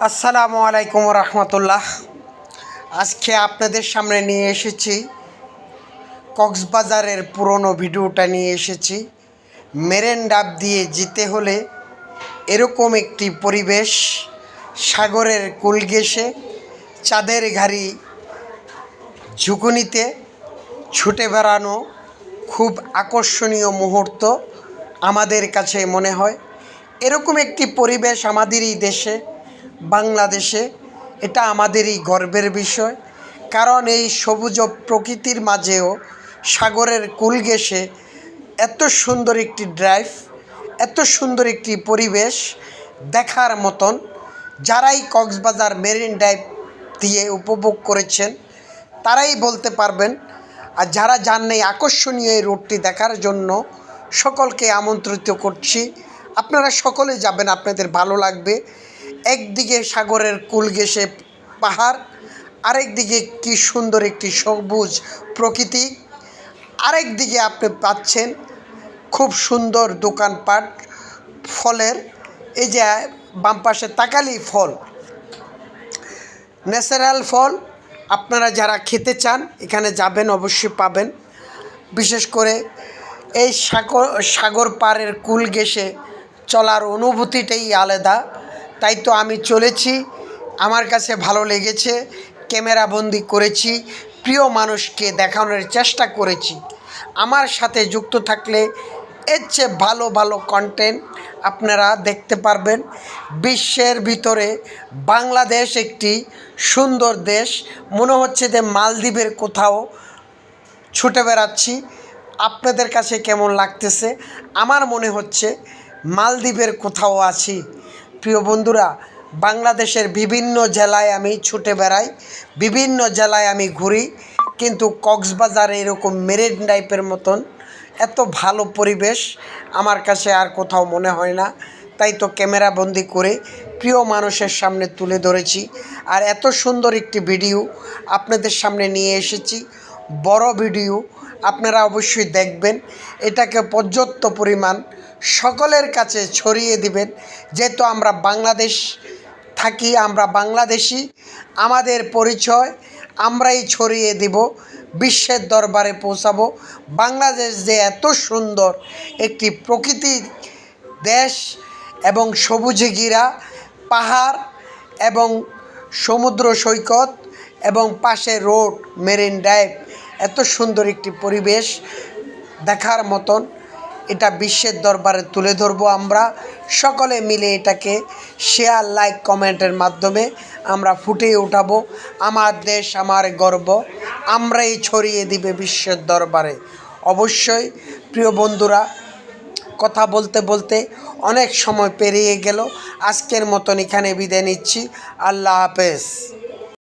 আসসালামু আলাইকুম রহমতুল্লাহ। আজকে আপনাদের সামনে নিয়ে এসেছি কক্সবাজারের পুরনো ভিডিওটা নিয়ে এসেছি। মেরিন ড্রাইভ দিয়ে যেতে হলে এরকম একটি পরিবেশ, সাগরের কূল ঘেঁষে চাঁদের ঘাড়ি ঝুঁকুনিতে ছুটে বেড়ানো খুব আকর্ষণীয় মুহূর্ত আমাদের কাছে মনে হয়। এরকম একটি পরিবেশ আমাদেরই দেশে, বাংলাদেশে, এটা আমাদেরই গর্বের বিষয়। কারণ এই সবুজ প্রকৃতির মাঝেও সাগরের কূল ঘেঁষে এত সুন্দর একটি ড্রাইভ, এত সুন্দর একটি পরিবেশ দেখার মতন। যারাই কক্সবাজার মেরিন ড্রাইভ দিয়ে উপভোগ করেছেন তারাই বলতে পারবেন। আর যারা যান এই আকর্ষণীয় এই রোডটি দেখার জন্য সকলকে আমন্ত্রিত করছি। আপনারা সকলে যাবেন, আপনাদের ভালো লাগবে। একদিকে সাগরের কূল ঘেঁষে পাহাড়, আরেক দিকে কি সুন্দর একটি সবুজ প্রকৃতি, আরেক দিকে আপনি পাচ্ছেন খুব সুন্দর দোকানপাট ফলের। এই যে বাম পাশে তাকালি ফল, ন্যাচারাল ফল। আপনারা যারা খেতে চান এখানে যাবেন, অবশ্যই পাবেন। বিশেষ করে এই সাগর পাড়ের কূল ঘেঁষে চলার অনুভূতিটাই আলাদা। তাই তো আমি চলেছি, আমার কাছে ভালো লেগেছে, ক্যামেরাবন্দি করেছি, প্রিয় মানুষকে দেখানোর চেষ্টা করেছি। আমার সাথে যুক্ত থাকলে এর চেয়ে ভালো ভালো কন্টেন্ট আপনারা দেখতে পারবেন। বিশ্বের ভিতরে বাংলাদেশ একটি সুন্দর দেশ, মনে হচ্ছে যে মালদ্বীপের কোথাও ছুটে বেড়াচ্ছি। আপনাদের কাছে কেমন লাগতেছে? আমার মনে হচ্ছে মালদ্বীপের কোথাও আছি। প্রিয় বন্ধুরা, বাংলাদেশের বিভিন্ন জেলায় আমি ছুটে বেড়াই, বিভিন্ন জেলায় আমি ঘুরি, কিন্তু কক্সবাজারে এরকম মেরিন ড্রাইভের মতন এত ভালো পরিবেশ আমার কাছে আর কোথাও মনে হয় না। তাই তো ক্যামেরাবন্দি করে প্রিয় মানুষের সামনে তুলে ধরেছি, আর এত সুন্দর একটি ভিডিও আপনাদের সামনে নিয়ে এসেছি। বড় ভিডিও, আপনারা অবশ্যই দেখবেন। এটাকে পর্যাপ্ত পরিমাণ সকলের কাছে ছড়িয়ে দিবেন। যেহেতু আমরা বাংলাদেশ থাকি, আমরা বাংলাদেশি, আমাদের পরিচয় আমরাই ছড়িয়ে দিব, বিশ্বের দরবারে পৌঁছাবো। বাংলাদেশ যে এত সুন্দর একটি প্রকৃতির দেশ এবং সবুজে ঘেরা পাহাড় এবং সমুদ্র সৈকত এবং পাশে রোড, মেরিন ড্রাইভ, এত সুন্দর একটি পরিবেশ দেখার মতন, এটা বিশ্বের দরবারে তুলে ধরবো। আমরা সকলে মিলে এটাকে শেয়ার, লাইক, কমেন্টের মাধ্যমে আমরা ফুটিয়ে উঠাবো। আমার দেশ, আমার গর্ব, আমরাই ছড়িয়ে দিবে বিশ্বের দরবারে। অবশ্যই প্রিয় বন্ধুরা, কথা বলতে বলতে অনেক সময় পেরিয়ে গেল। আজকের মতন এখানে বিদায় নিচ্ছি। আল্লাহ হাফেজ।